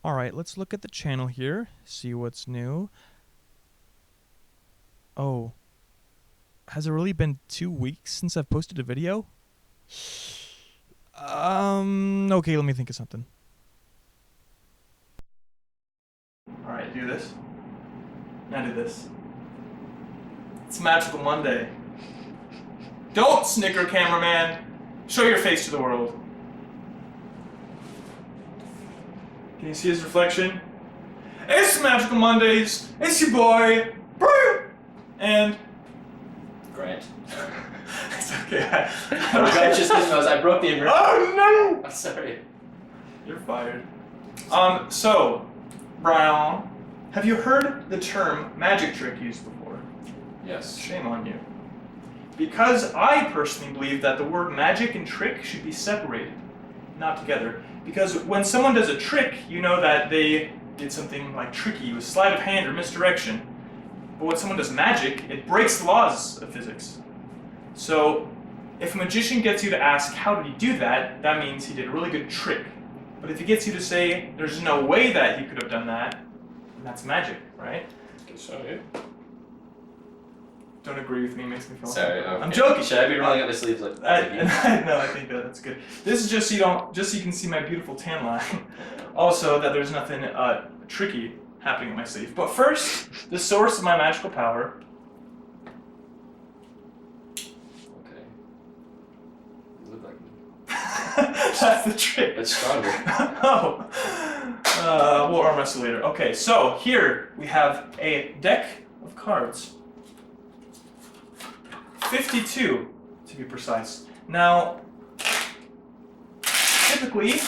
Alright, let's look at the channel here, see what's new. Oh, has it really been 2 weeks since I've posted a video? Okay, let me think of something. Alright, do this. Now do this. It's Magical Monday. Don't snicker, cameraman! Show your face to the world. Can you see his reflection? It's Magical Mondays! It's your boy, Brian! And... Grant. It's okay. I just knows I broke the inverter. Oh no! I'm sorry. You're fired. So, Brian, have you heard the term magic trick used before? Yes. Shame on you. Because I personally believe that the word magic and trick should be separated, not together. Because when someone does a trick, you know that they did something like tricky with sleight of hand or misdirection. But when someone does magic, it breaks the laws of physics. So, if a magician gets you to ask, how did he do that, that means he did a really good trick. But if he gets you to say, there's no way that he could have done that, then that's magic, right? So, yeah. Don't agree with me, makes me feel Sorry, uncomfortable. okay. I'm joking. Should I be rolling up my sleeves like No, I think that's good. This is just so you can see my beautiful tan line. Also, that there's nothing tricky happening in my sleeve. But first, the source of my magical power. Okay. You look like me. That's the trick. It's stronger. Oh. We'll arm wrestle later. Okay, so here we have a deck of cards. 52, to be precise. Now, typically,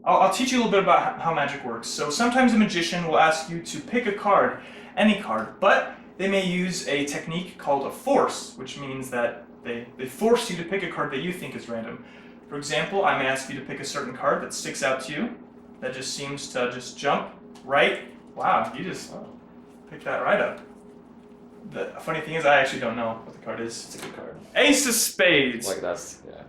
I'll teach you a little bit about how magic works. So sometimes a magician will ask you to pick a card, any card, but they may use a technique called a force, which means that they force you to pick a card that you think is random. For example, I may ask you to pick a certain card that sticks out to you, that just seems to just jump right. Wow, you just picked that right up. The funny thing is, I actually don't know what the card is. It's a good card. Ace of Spades. Like that's, yeah.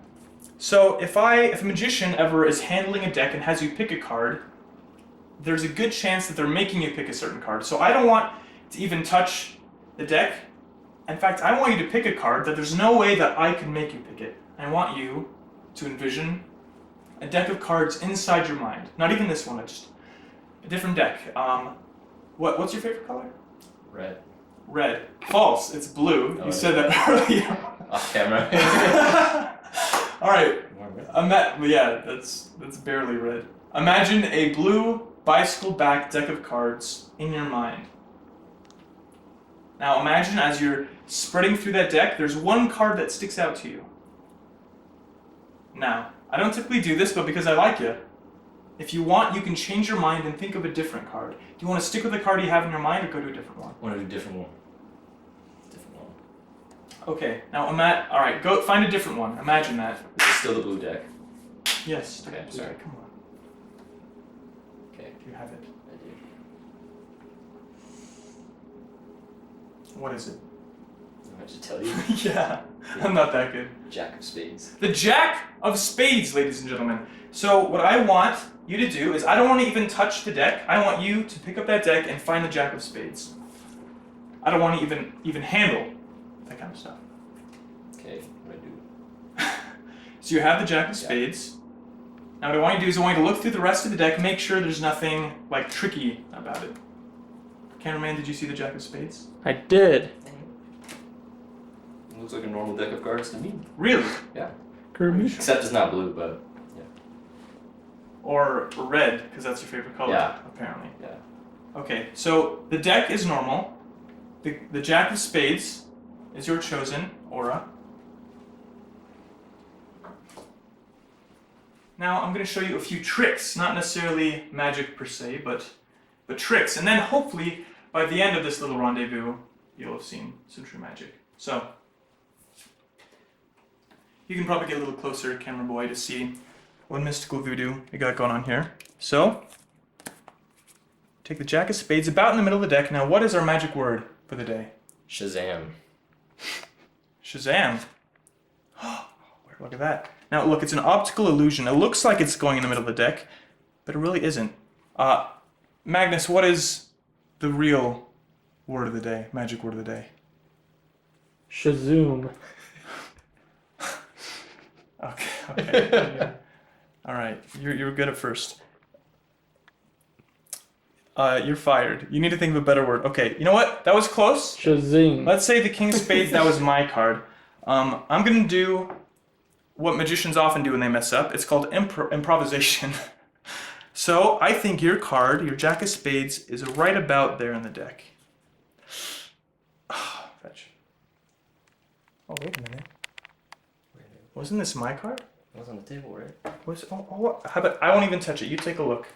So if a magician ever is handling a deck and has you pick a card, there's a good chance that they're making you pick a certain card. So I don't want to even touch the deck. In fact, I want you to pick a card that there's no way that I can make you pick it. I want you to envision a deck of cards inside your mind. Not even this one, just a different deck. What's your favorite color? Red. Red. False. It's blue. Oh, You said that earlier. Off camera. All right. More red. Yeah, that's barely red. Imagine a blue bicycle-backed deck of cards in your mind. Now imagine as you're spreading through that deck, there's one card that sticks out to you. Now, I don't typically do this, but because I like you, if you want, you can change your mind and think of a different card. Do you want to stick with the card you have in your mind or go to a different one? I want to do a different one. Different one. Okay, now alright, go find a different one. Imagine that. Is it still the blue deck? Yes. Okay, sorry. Come on. Okay, You have it. I do. What is it? I should tell you. Yeah, I'm not that good. Jack of Spades. The Jack of Spades, ladies and gentlemen. So what I want you to do is I don't want to even touch the deck. I want you to pick up that deck and find the Jack of Spades. I don't want to even handle that kind of stuff. Okay, what do I do? So you have the Jack of Spades. Now what I want you to do is I want you to look through the rest of the deck, make sure there's nothing like tricky about it. Cameraman, did you see the Jack of Spades? I did. It looks like a normal deck of cards to me. Really? Yeah. Kermit. Except it's not blue, but yeah. Or red, because that's your favorite color, Yeah. apparently. Yeah. Okay, so the deck is normal. The Jack of Spades is your chosen aura. Now I'm going to show you a few tricks, not necessarily magic per se, but tricks. And then hopefully by the end of this little rendezvous, you'll have seen some true magic. So you can probably get a little closer, camera boy, to see what mystical voodoo we got going on here. So take the Jack of Spades about in the middle of the deck. Now what is our magic word for the day? Shazam. Shazam. Look at that. Now look, it's an optical illusion. It looks like it's going in the middle of the deck, but it really isn't. Magnus, what is the real word of the day? Magic word of the day. Shazoom. Okay. All right. You're good at first. You're fired. You need to think of a better word. Okay. You know what? That was close. Shazing. Let's say the king of spades. That was my card. I'm gonna do what magicians often do when they mess up. It's called improvisation. So I think your card, your jack of spades, is right about there in the deck. Fetch. Oh, wait a minute. Wasn't this my card? It was on the table, right? How about I won't even touch it. You take a look.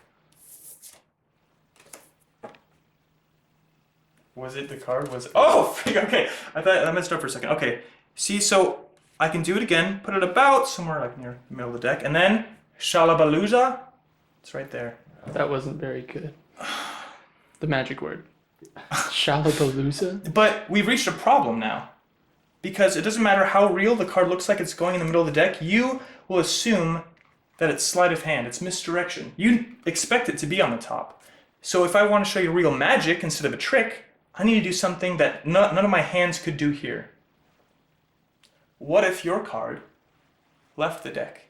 Was it the card? Okay. I thought I messed up for a second. Okay. See, so I can do it again. Put it about somewhere like near the middle of the deck, and then Shalabaluza. It's right there. That wasn't very good. The magic word. Shalapalooza? But we've reached a problem now. Because it doesn't matter how real the card looks like it's going in the middle of the deck, you will assume that it's sleight of hand, it's misdirection. You expect it to be on the top. So if I want to show you real magic instead of a trick, I need to do something that none of my hands could do here. What if your card left the deck?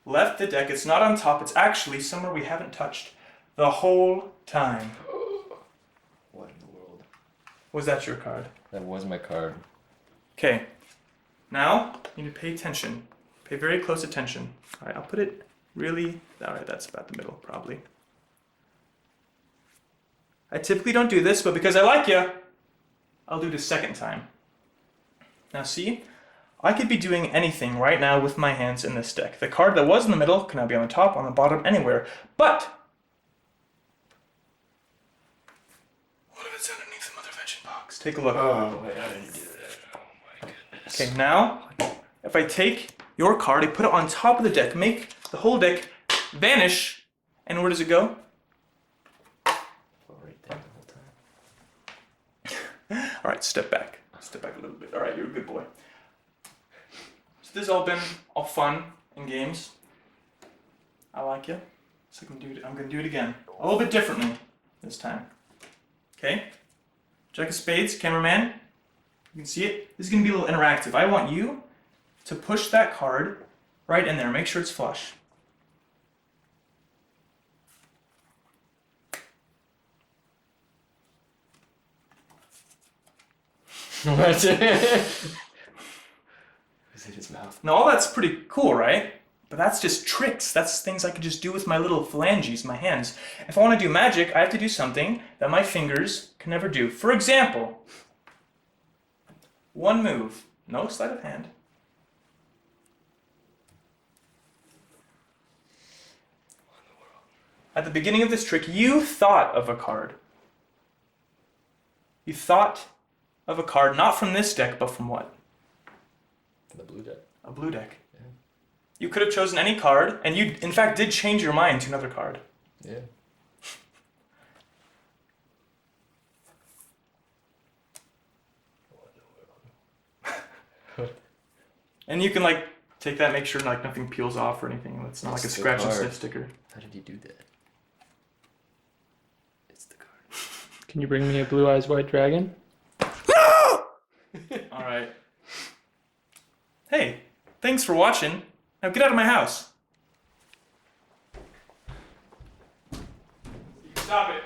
Left the deck, it's not on top, it's actually somewhere we haven't touched the whole time. What in the world? Was that your card? That was my card. Okay, now you need to pay attention. Pay very close attention. All right, I'll put it really, all right, that's about the middle, probably. I typically don't do this, but because I like you, I'll do it a second time. Now see, I could be doing anything right now with my hands in this deck. The card that was in the middle can now be on the top, on the bottom, anywhere. But what if it's underneath the mother fetching box? Take a look. Oh, wait, I didn't do that. Oh my goodness. Okay, now, if I take your card, I put it on top of the deck, make the whole deck vanish, and where does it go? Right there the whole time. All right, step back. Step back a little bit. All right, you're a good boy. So this has all been all fun and games. I like you. So I'm gonna do it again. A little bit differently this time. Okay? Jack of spades, cameraman. You can see it. This is gonna be a little interactive. I want you to push that card right in there. Make sure it's flush. What? Is it his mouth? Now all that's pretty cool, right? But that's just tricks. That's things I could just do with my little phalanges, my hands. If I want to do magic, I have to do something that my fingers can never do. For example, one move, no sleight of hand. At the beginning of this trick, you thought of a card. You thought of a card, not from this deck, but from what? The blue deck. A blue deck. Yeah. You could have chosen any card, and you, in fact, did change your mind to another card. Yeah. And you can, like, take that, make sure, like, nothing peels off or anything. It's not like a It's the scratch and card. sniff sticker. How did he do that? It's the card. Can you bring me a blue eyes white dragon? All right. Hey, thanks for watching. Now get out of my house. Stop it.